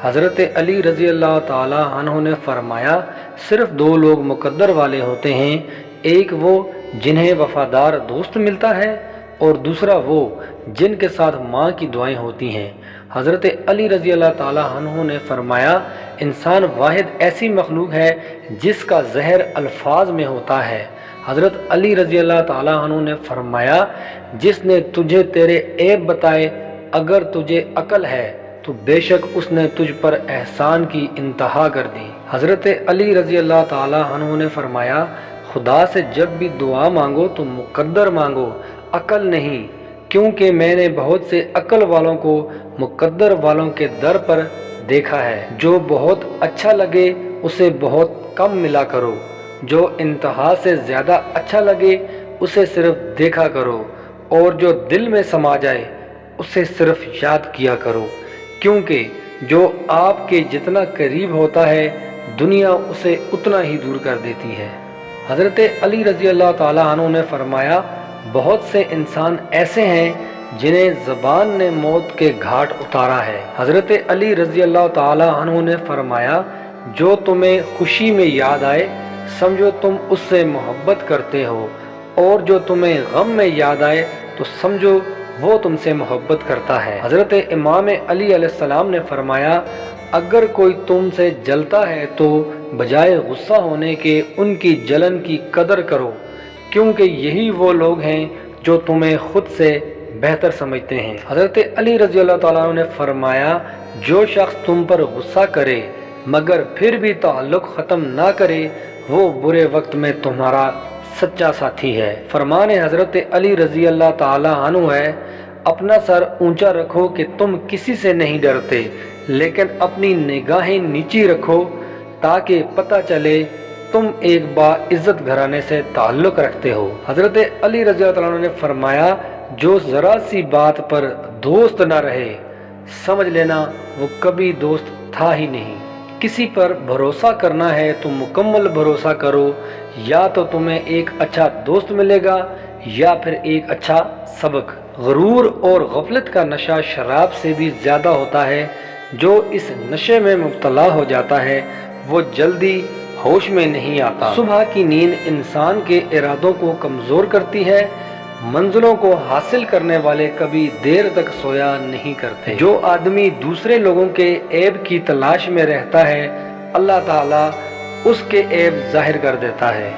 حضرت علی رضی اللہ تعالی عنہ نے فرمایا صرف دو لوگ مقدر والے ہوتے ہیں، ایک وہ جنہیں وفادار دوست ملتا ہے اور دوسرا وہ جن کے ساتھ ماں کی دعائیں ہوتی ہیں۔ حضرت علی رضی اللہ تعالی عنہ نے فرمایا انسان واحد ایسی مخلوق ہے جس کا زہر الفاظ میں ہوتا ہے۔ حضرت علی رضی اللہ تعالی عنہ نے فرمایا جس نے تجھے تیرے عیب بتائے اگر تجھے عقل ہے تو بے شک اس نے تجھ پر احسان کی انتہا کر دی۔ حضرت علی رضی اللہ تعالی عنہ نے فرمایا خدا سے جب بھی دعا مانگو تو مقدر مانگو، عقل نہیں، کیونکہ میں نے بہت سے عقل والوں کو مقدر والوں کے در پر دیکھا ہے۔ جو بہت اچھا لگے اسے بہت کم ملا کرو، جو انتہا سے زیادہ اچھا لگے اسے صرف دیکھا کرو، اور جو دل میں سما جائے اسے صرف یاد کیا کرو، کیونکہ جو آپ کے جتنا قریب ہوتا ہے دنیا اسے اتنا ہی دور کر دیتی ہے۔ حضرت علی رضی اللہ تعالی عنہ نے فرمایا بہت سے انسان ایسے ہیں جنہیں زبان نے موت کے گھاٹ اتارا ہے۔ حضرت علی رضی اللہ تعالی عنہ نے فرمایا جو تمہیں خوشی میں یاد آئے سمجھو تم اس سے محبت کرتے ہو، اور جو تمہیں غم میں یاد آئے تو سمجھو وہ تم سے محبت کرتا ہے۔ حضرت امام علی علیہ السلام نے فرمایا اگر کوئی تم سے جلتا ہے تو بجائے غصہ ہونے کے ان کی جلن کی قدر کرو، کیونکہ یہی وہ لوگ ہیں جو تمہیں خود سے بہتر سمجھتے ہیں۔ حضرت علی رضی اللہ تعالیٰ عنہ نے فرمایا جو شخص تم پر غصہ کرے مگر پھر بھی تعلق ختم نہ کرے وہ برے وقت میں تمہارا سچا ساتھی ہے۔ فرمان حضرت علی رضی اللہ تعالیٰ عنہ ہے اپنا سر اونچا رکھو کہ تم کسی سے نہیں ڈرتے، لیکن اپنی نگاہیں نیچی رکھو تاکہ پتہ چلے تم ایک باعزت گھرانے سے تعلق رکھتے ہو۔ حضرت علی رضی اللہ عنہ نے فرمایا جو ذرا سی بات پر دوست نہ رہے سمجھ لینا وہ کبھی دوست تھا ہی نہیں۔ کسی پر بھروسہ کرنا ہے تو مکمل بھروسہ کرو، یا تو تمہیں ایک اچھا دوست ملے گا یا پھر ایک اچھا سبق۔ غرور اور غفلت کا نشہ شراب سے بھی زیادہ ہوتا ہے، جو اس نشے میں مبتلا ہو جاتا ہے وہ جلدی ہوش میں نہیں آتا۔ صبح کی نیند انسان کے ارادوں کو کمزور کرتی ہے، منزلوں کو حاصل کرنے والے کبھی دیر تک سویا نہیں کرتے۔ جو آدمی دوسرے لوگوں کے عیب کی تلاش میں رہتا ہے اللہ تعالیٰ اس کے عیب ظاہر کر دیتا ہے۔